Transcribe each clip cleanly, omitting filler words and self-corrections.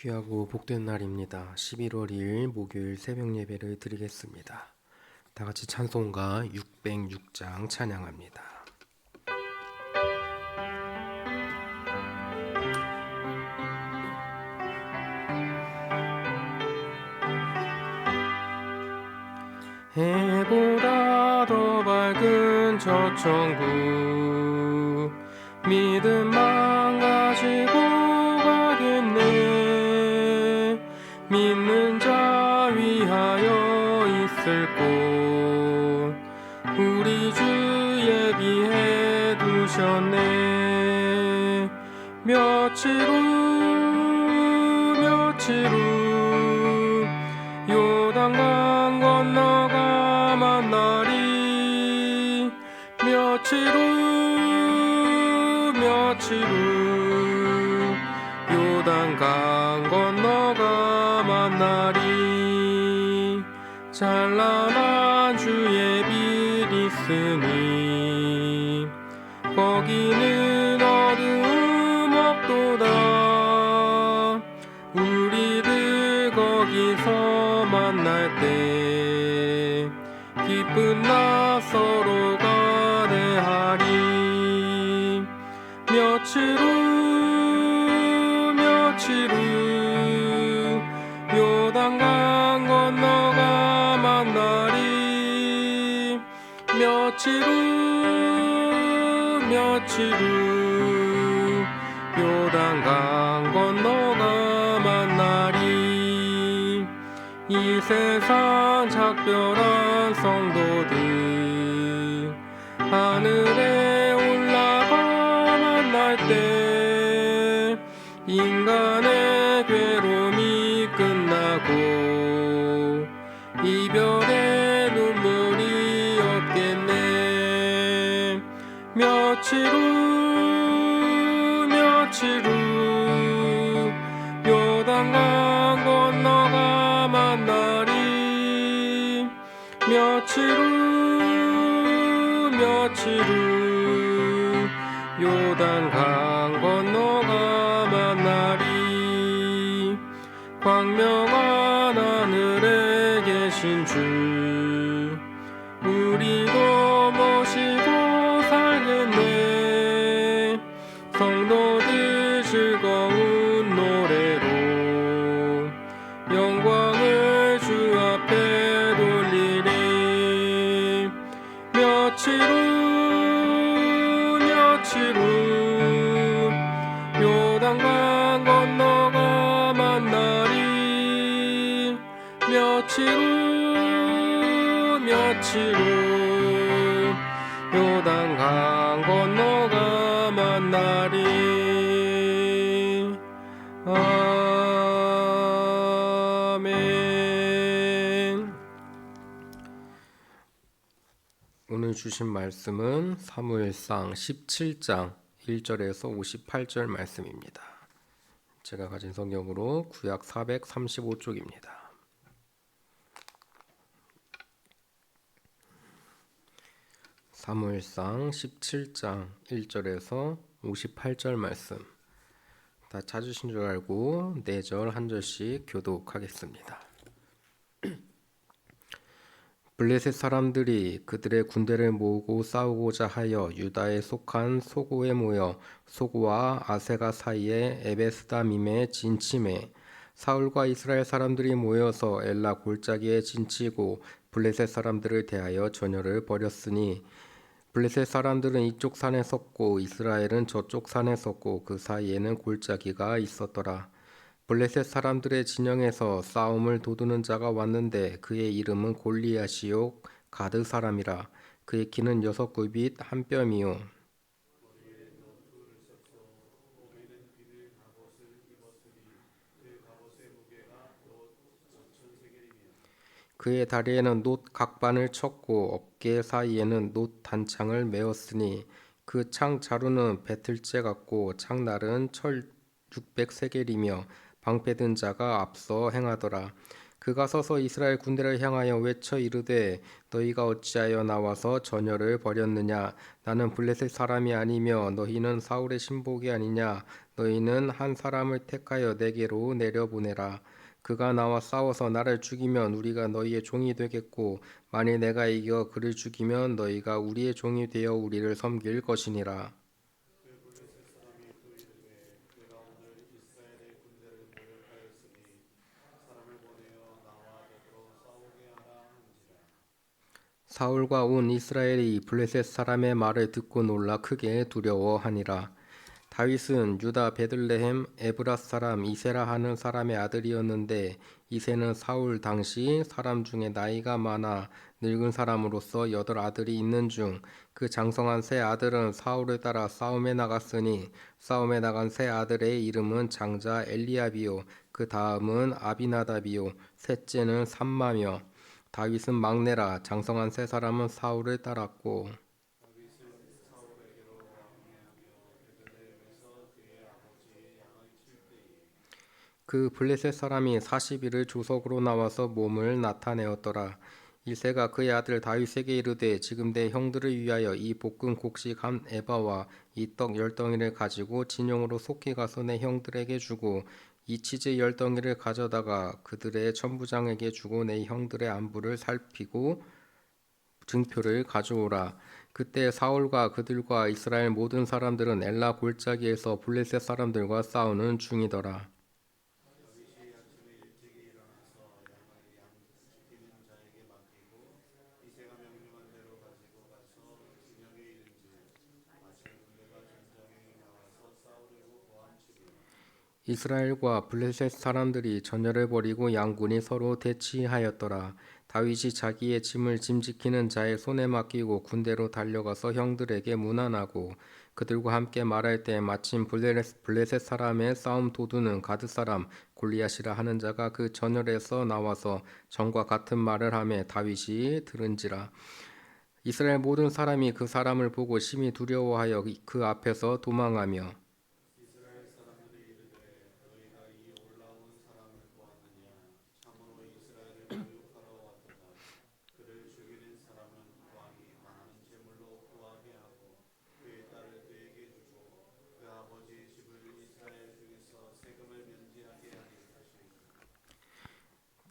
귀하고 복된 날입니다. 11월 2일 목요일 새벽 예배를 드리겠습니다. 다 같이 찬송가 606장 찬양합니다. 해보다 더 밝은 저천국 믿음만 가지고 가겠네. 믿는 자 위하여 있을 곳 우리 주 예비해 두셨네. 며칠 후 요단강 건너가 만나리. 며칠 후 요단강 건너가 만나리. 찬란한 주의 빛 있으니 거기는 어두움 없도다. 우리들 거기서 만날 때 기쁜 나 서로가 대하리. 며칠 후 요단강 건너가 만나리. 며칠 후 요단강 건너가 만나리. 이 세상 작별한 성도들 하늘에 올라가 만날 때 인간의 괴로움이 끝나고 이별의 눈물이 없겠네. 며칠 후 요단강 건너가 만나리. 며칠 후 요단강 건너가 만나리. 광명한 하늘에 계신 주 우리도 모시고 살겠네. 성도들 즐거운 노래로 영광을 주 앞에 돌리리. 며칠 후 요단강 건너가 만나리. 며칠 후 요단강 건너가 만나리. 아멘. 오늘 주신 말씀은 사무엘상 17장 1절에서 58절 말씀입니다. 제가 가진 성경으로 구약 435쪽입니다. 사무엘상 17장 1절에서 58절 말씀 다 찾으신 줄 알고 4절 한 절씩 교독하겠습니다. 블레셋 사람들이 그들의 군대를 모으고 싸우고자 하여 유다에 속한 소고에 모여 소고와 아세가 사이에 에베스다밈에 진침해 사울과 이스라엘 사람들이 모여서 엘라 골짜기에 진치고 블레셋 사람들을 대하여 전열을 벌였으니 블레셋 사람들은 이쪽 산에 섰고 이스라엘은 저쪽 산에 섰고 그 사이에는 골짜기가 있었더라. 블레셋 사람들의 진영에서 싸움을 도두는 자가 왔는데 그의 이름은 골리앗이요 가드 사람이라. 그의 키는 6굽잇 한 뼘이요 그의 다리에는 놋 각반을 쳤고 어깨 사이에는 놋 단창을 메었으니 그 창 자루는 배틀째 같고 창날은 철 600세겔이며 방패든 자가 앞서 행하더라. 그가 서서 이스라엘 군대를 향하여 외쳐 이르되 너희가 어찌하여 나와서 전열을 벌였느냐 나는 블레셋 사람이 아니며 너희는 사울의 신복이 아니냐 너희는 한 사람을 택하여 내게로 내려보내라 그가 나와 싸워서 나를 죽이면 우리가 너희의 종이 되겠고 만일 내가 이겨 그를 죽이면 너희가 우리의 종이 되어 우리를 섬길 것이니라. 사울과 온 이스라엘이 블레셋 사람의 말을 듣고 놀라 크게 두려워하니라. 다윗은 유다 베들레헴 에브라 사람 이세라 하는 사람의 아들이었는데 이세는 사울 당시 사람 중에 나이가 많아 늙은 사람으로서 8아들이 있는 중 그 장성한 세 아들은 사울을 따라 싸움에 나갔으니 싸움에 나간 세 아들의 이름은 장자 엘리압이요 그 다음은 아비나답이요 셋째는 삼마며 다윗은 막내라 장성한 세 사람은 사울을 따랐고 그 블레셋 사람이 40일을 조석으로 나와서 몸을 나타내었더라. 일세가 그의 아들 다윗에게 이르되 지금 내 형들을 위하여 이 볶은 곡식 한 에바와 이 떡 10덩이를 가지고 진영으로 속히 가서 내 형들에게 주고 이 치즈 10덩이를 가져다가 그들의 천부장에게 주고 내 형들의 안부를 살피고 증표를 가져오라. 그때 사울과 그들과 이스라엘 모든 사람들은 엘라 골짜기에서 블레셋 사람들과 싸우는 중이더라. 이스라엘과 블레셋 사람들이 전열을 벌이고 양군이 서로 대치하였더라. 다윗이 자기의 짐을 짐지키는 자의 손에 맡기고 군대로 달려가서 형들에게 문안하고 그들과 함께 말할 때 마침 블레셋 사람의 싸움 도두는 가드 사람 골리앗이라 하는 자가 그 전열에서 나와서 전과 같은 말을 하며 다윗이 들은지라. 이스라엘 모든 사람이 그 사람을 보고 심히 두려워하여 그 앞에서 도망하며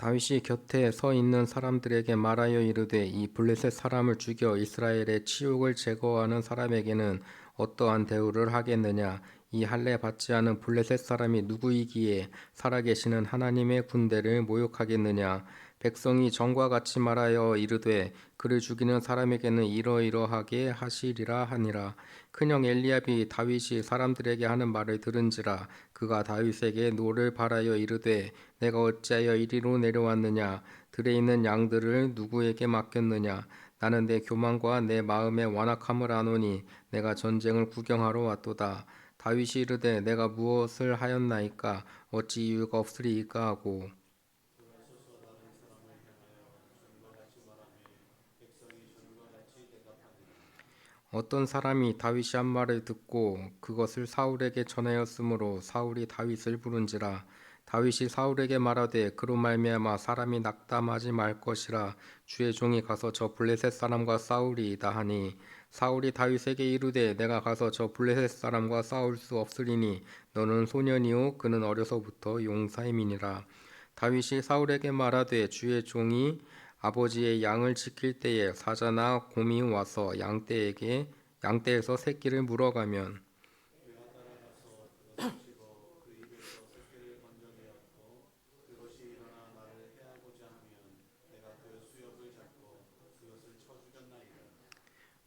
다윗이 곁에 서 있는 사람들에게 말하여 이르되 이 블레셋 사람을 죽여 이스라엘의 치욕을 제거하는 사람에게는 어떠한 대우를 하겠느냐 이 할례 받지 않은 블레셋 사람이 누구이기에 살아계시는 하나님의 군대를 모욕하겠느냐 백성이 전과 같이 말하여 이르되 그를 죽이는 사람에게는 이러이러하게 하시리라 하니라 큰형 엘리압이 다윗이 사람들에게 하는 말을 들은지라 그가 다윗에게 노를 바라여 이르되 내가 어찌하여 이리로 내려왔느냐 들에 있는 양들을 누구에게 맡겼느냐 나는 내 교만과 내 마음의 완악함을 아노니 내가 전쟁을 구경하러 왔도다 다윗이 이르되 내가 무엇을 하였나이까 어찌 이유가 없으리이까 하고 어떤 사람이 다윗이 한 말을 듣고 그것을 사울에게 전하였으므로 사울이 다윗을 부른지라 다윗이 사울에게 말하되 그로 말미암아 사람이 낙담하지 말 것이라 주의 종이 가서 저 블레셋 사람과 싸우리이다 하니 사울이 다윗에게 이르되 내가 가서 저 블레셋 사람과 싸울 수 없으리니 너는 소년이요 그는 어려서부터 용사임이니라 다윗이 사울에게 말하되 주의 종이 아버지의 양을 지킬 때에 사자나 곰이 와서 양떼에서 새끼를 물어가면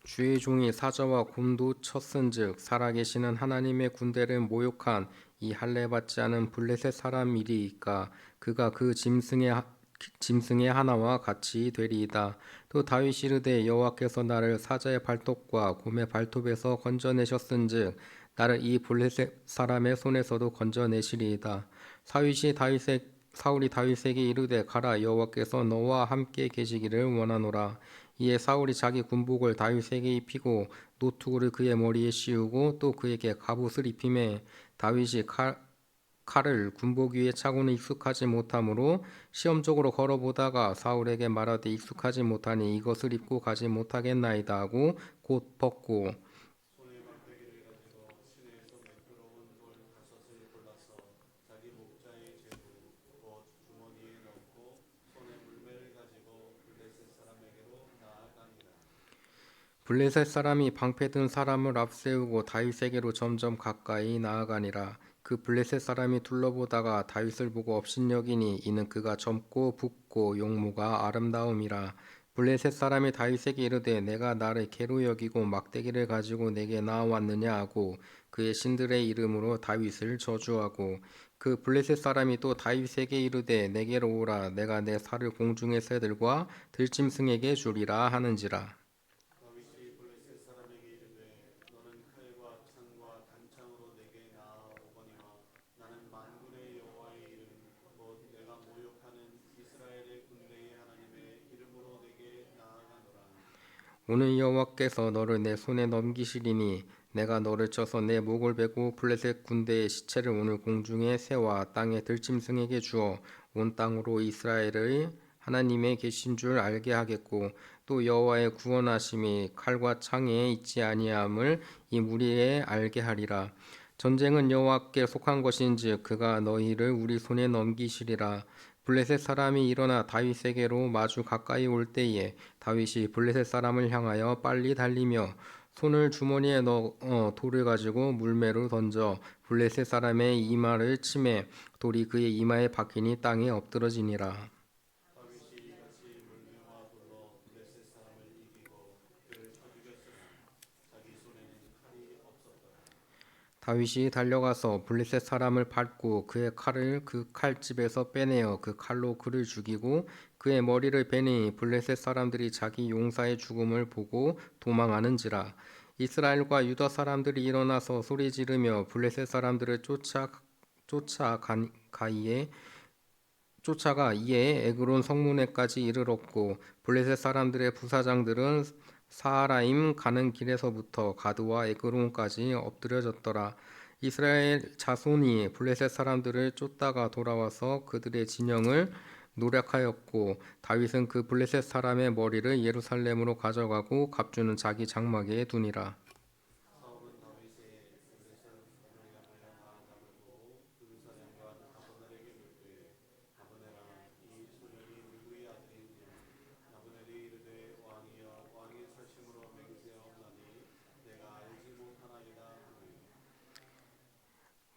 주의 종이 사자와 곰도 쳤은즉 살아계시는 하나님의 군대를 모욕한 이 할례 받지 않은 블레셋 사람이리이까 그가 그 짐승의 하나와 같이 되리이다. 또 다윗이 이르되 여호와께서 나를 사자의 발톱과 곰의 발톱에서 건져내셨은즉 나를 이 블레셋 사람의 손에서도 건져내시리이다. 사울이 다윗에게 이르되 가라 여호와께서 너와 함께 계시기를 원하노라. 이에 사울이 자기 군복을 다윗에게 입히고 노투구를 그의 머리에 씌우고 또 그에게 갑옷을 입히매 다윗이 칼을 군복 위에 차고는 익숙하지 못하므로 시험적으로 걸어보다가 사울에게 말하되 익숙하지 못하니 이것을 입고 가지 못하겠나이다 하고 곧 벗고 손에 막대기를 가지고 시내에서 매끄러운 돌 5을 골라서 자기 목자에 재고 곧 주머니에 넣고 손에 물매를 가지고 블레셋 사람에게로 나아가니라. 블레셋 사람이 방패 든 사람을 앞세우고 다윗에게로 점점 가까이 나아가니라. 그 블레셋 사람이 둘러보다가 다윗을 보고 업신여기니 이는 그가 젊고 붓고 용모가 아름다움이라. 블레셋 사람이 다윗에게 이르되 내가 나를 개로 여기고 막대기를 가지고 내게 나아왔느냐 하고 그의 신들의 이름으로 다윗을 저주하고 그 블레셋 사람이 또 다윗에게 이르되 내게로 오라 내가 내 살을 공중의 새들과 들짐승에게 주리라 하는지라. 다윗이 블레셋 사람에게 이르되 너는 칼과 창과 단창으로 내게 나아오거니와 나는 만군의 여호와의 이름 곧 내가 모욕하는 이스라엘의 군대의 하나님의 이름으로 내게 나아가노라. 오늘 여호와께서 너를 내 손에 넘기시리니 내가 너를 쳐서 내 목을 베고 블레셋 군대의 시체를 오늘 공중의 새와 땅의 들짐승에게 주어 온 땅으로 이스라엘의 하나님의 계신 줄 알게 하겠고 또 여호와의 구원하심이 칼과 창에 있지 아니함을 이 무리에 알게 하리라. 전쟁은 여호와께 속한 것인즉 그가 너희를 우리 손에 넘기시리라. 블레셋 사람이 일어나 다윗에게로 마주 가까이 올 때에 다윗이 블레셋 사람을 향하여 빨리 달리며 손을 주머니에 넣어 돌을 가지고 물매로 던져 블레셋 사람의 이마를 치매 돌이 그의 이마에 박히니 땅에 엎드러지니라. 다윗이 이같이 물매와 돌로 블레셋 사람을 이기고 그를 쳐 죽였으나 자기 손에는 칼이 없었더라. 다윗이 달려가서 블레셋 사람을 밟고 그의 칼을 그 칼집에서 빼내어 그 칼로 그를 죽이고 그의 머리를 베니 블레셋 사람들이 자기 용사의 죽음을 보고 도망하는지라. 이스라엘과 유다 사람들이 일어나서 소리 지르며 블레셋 사람들을 쫓아가이에 쫓아가 이에 에그론 성문에까지 이르렀고 블레셋 사람들의 부사장들은 사하라임 가는 길에서부터 가드와 에그론까지 엎드려졌더라. 이스라엘 자손이 블레셋 사람들을 쫓다가 돌아와서 그들의 진영을 노략하였고 다윗은 그 블레셋 사람의 머리를 예루살렘으로 가져가고 갑주는 자기 장막에 두니라. 사울은 다윗의 블레셋 무리가 나아가고 그 사령관 아브넬에게 묻되 아브넬아 이 소년이 누구의 아들이냐. 아브넬이 이르되 왕이여 왕의 사심으로 맹세하오나니 내가 알지 못하나이다 하니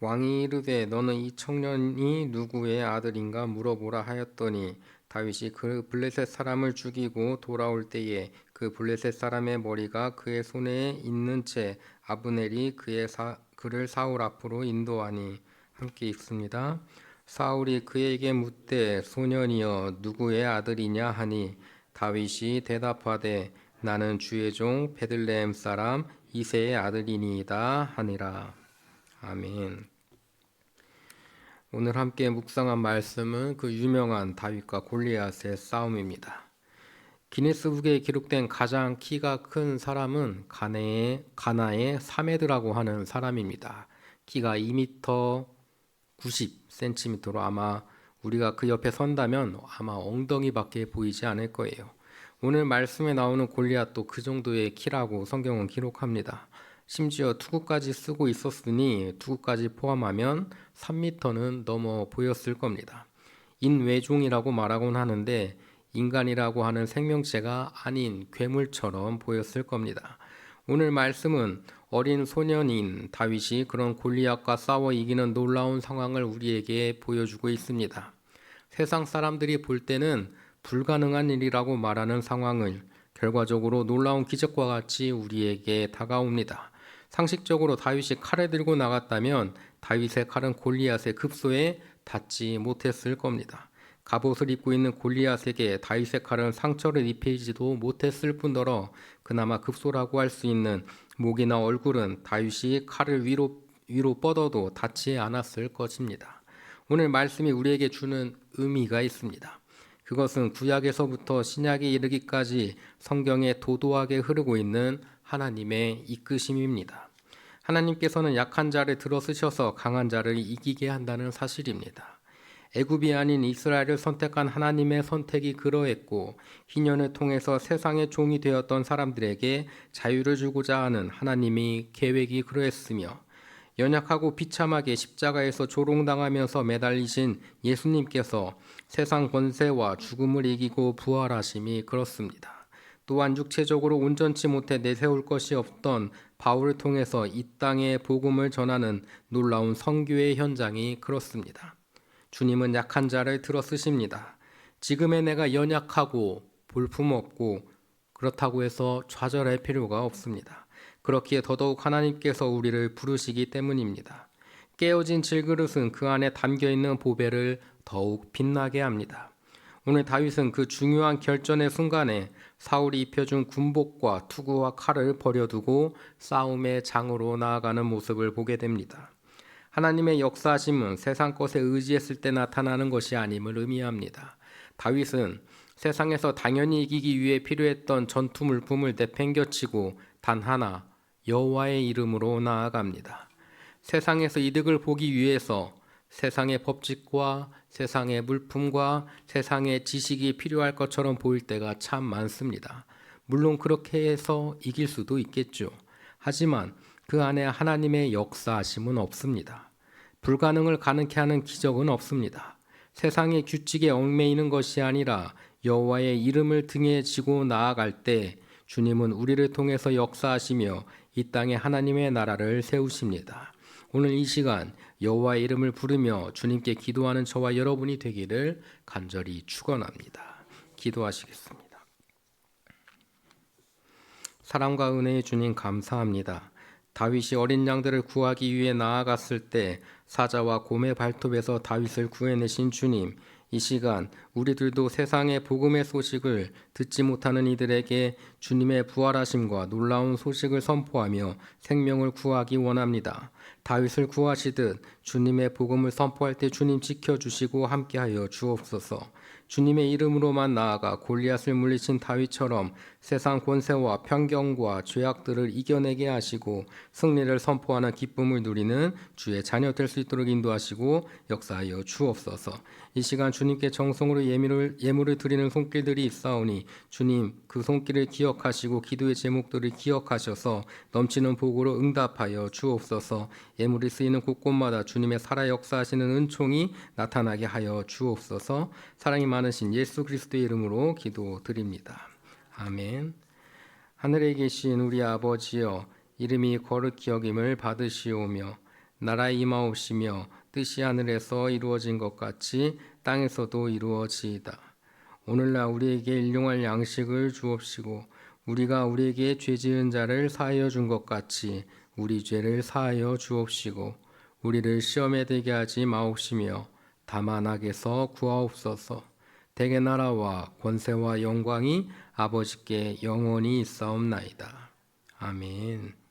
왕이 이르되 너는 이 청년이 누구의 아들인가 물어보라 하였더니 다윗이 그 블레셋 사람을 죽이고 돌아올 때에 그 블레셋 사람의 머리가 그의 손에 있는 채 아브넬이 그를 사울 앞으로 인도하니 함께 읽습니다. 사울이 그에게 묻되 소년이여 누구의 아들이냐 하니 다윗이 대답하되 나는 주의 종 베들레헴 사람 이새의 아들이니이다 하니라. 아멘. 오늘 함께 묵상한 말씀은 그 유명한 다윗과 골리앗의 싸움입니다. 기네스북에 기록된 가장 키가 큰 사람은 가나의 사메드라고 하는 사람입니다. 키가 2m 90cm로 아마 우리가 그 옆에 선다면 아마 엉덩이밖에 보이지 않을 거예요. 오늘 말씀에 나오는 골리앗도 그 정도의 키라고 성경은 기록합니다. 심지어 투구까지 쓰고 있었으니 투구까지 포함하면 3m는 넘어 보였을 겁니다. 인외종이라고 말하곤 하는데 인간이라고 하는 생명체가 아닌 괴물처럼 보였을 겁니다. 오늘 말씀은 어린 소년인 다윗이 그런 골리앗과 싸워 이기는 놀라운 상황을 우리에게 보여주고 있습니다. 세상 사람들이 볼 때는 불가능한 일이라고 말하는 상황을 결과적으로 놀라운 기적과 같이 우리에게 다가옵니다. 상식적으로 다윗이 칼을 들고 나갔다면 다윗의 칼은 골리앗의 급소에 닿지 못했을 겁니다. 갑옷을 입고 있는 골리앗에게 다윗의 칼은 상처를 입히지도 못했을 뿐더러 그나마 급소라고 할 수 있는 목이나 얼굴은 다윗이 칼을 위로 뻗어도 닿지 않았을 것입니다. 오늘 말씀이 우리에게 주는 의미가 있습니다. 그것은 구약에서부터 신약에 이르기까지 성경에 도도하게 흐르고 있는 하나님의 이끄심입니다. 하나님께서는 약한 자를 들어쓰셔서 강한 자를 이기게 한다는 사실입니다. 애굽이 아닌 이스라엘을 선택한 하나님의 선택이 그러했고 희년을 통해서 세상의 종이 되었던 사람들에게 자유를 주고자 하는 하나님의 계획이 그러했으며 연약하고 비참하게 십자가에서 조롱당하면서 매달리신 예수님께서 세상 권세와 죽음을 이기고 부활하심이 그렇습니다. 또한 육체적으로 온전치 못해 내세울 것이 없던 바울을 통해서 이 땅에 복음을 전하는 놀라운 선교의 현장이 그렇습니다. 주님은 약한 자를 들어 쓰십니다. 지금의 내가 연약하고 볼품없고 그렇다고 해서 좌절할 필요가 없습니다. 그렇기에 더더욱 하나님께서 우리를 부르시기 때문입니다. 깨어진 질그릇은 그 안에 담겨있는 보배를 더욱 빛나게 합니다. 오늘 다윗은 그 중요한 결전의 순간에 사울이 입혀준 군복과 투구와 칼을 버려두고 싸움의 장으로 나아가는 모습을 보게 됩니다. 하나님의 역사하심은 세상 것에 의지했을 때 나타나는 것이 아님을 의미합니다. 다윗은 세상에서 당연히 이기기 위해 필요했던 전투 물품을 내팽겨치고 단 하나 여호와의 이름으로 나아갑니다. 세상에서 이득을 보기 위해서 세상의 법칙과 세상의 물품과 세상의 지식이 필요할 것처럼 보일 때가 참 많습니다. 물론 그렇게 해서 이길 수도 있겠죠. 하지만 그 안에 하나님의 역사하심은 없습니다. 불가능을 가능케 하는 기적은 없습니다. 세상의 규칙에 얽매이는 것이 아니라 여호와의 이름을 등에 지고 나아갈 때 주님은 우리를 통해서 역사하시며 이 땅에 하나님의 나라를 세우십니다. 오늘 이 시간 여호와의 이름을 부르며 주님께 기도하는 저와 여러분이 되기를 간절히 축원합니다. 기도하시겠습니다. 사랑과 은혜의 주님 감사합니다. 다윗이 어린 양들을 구하기 위해 나아갔을 때 사자와 곰의 발톱에서 다윗을 구해내신 주님, 이 시간 우리들도 세상의 복음의 소식을 듣지 못하는 이들에게 주님의 부활하심과 놀라운 소식을 선포하며 생명을 구하기 원합니다. 다윗을 구하시듯 주님의 복음을 선포할 때 주님 지켜주시고 함께하여 주옵소서. 주님의 이름으로만 나아가 골리앗을 물리친 다윗처럼 세상 권세와 편견과 죄악들을 이겨내게 하시고 승리를 선포하는 기쁨을 누리는 주의 자녀 될 수 있도록 인도하시고 역사하여 주옵소서. 이 시간 주님께 정성으로 예물을 드리는 손길들이 있사오니 주님 그 손길을 기억하시고 기도의 제목들을 기억하셔서 넘치는 복으로 응답하여 주옵소서. 예물이 쓰이는 곳곳마다 주님의 살아 역사하시는 은총이 나타나게 하여 주옵소서. 사랑이 많으신 예수 그리스도의 이름으로 기도드립니다. 아멘. 하늘에 계신 우리 아버지여, 이름이 거룩히 여김을 받으시오며 나라에 임하옵시며 뜻이 하늘에서 이루어진 것 같이 땅에서도 이루어지이다. 오늘날 우리에게 일용할 양식을 주옵시고 우리가 우리에게 죄 지은 자를 사하여 준 것 같이 우리 죄를 사하여 주옵시고 우리를 시험에 들게 하지 마옵시며 다만 악에서 구하옵소서. 대개 나라와 권세와 영광이 아버지께 영원히 있사옵나이다. 아멘.